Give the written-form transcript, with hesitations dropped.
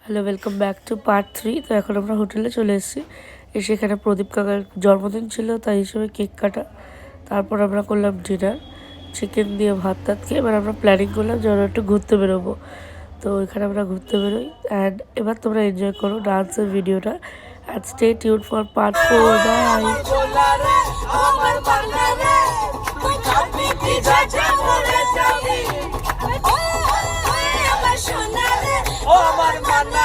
Hello, welcome back to part 3। তো এখন আমরা হোটেলে চলে এসেছি। এখানে প্রদীপ কাকার জন্মদিন ছিল, তাই হিসেবে কেক কাটা। তারপর আমরা করলাম ডিনার, চিকেন দিয়ে ভাত টাত খেয়ে। এবার আমরা প্ল্যানিং করলাম যে আমরা একটু ঘুরতে বেরোবো। তো এখানে আমরা ঘুরতে বেরোই। অ্যান্ড এবার তোমরা এনজয় করো ডান্সের ভিডিওটা। And stay tune for part 4। Bye. ও আমার মান্না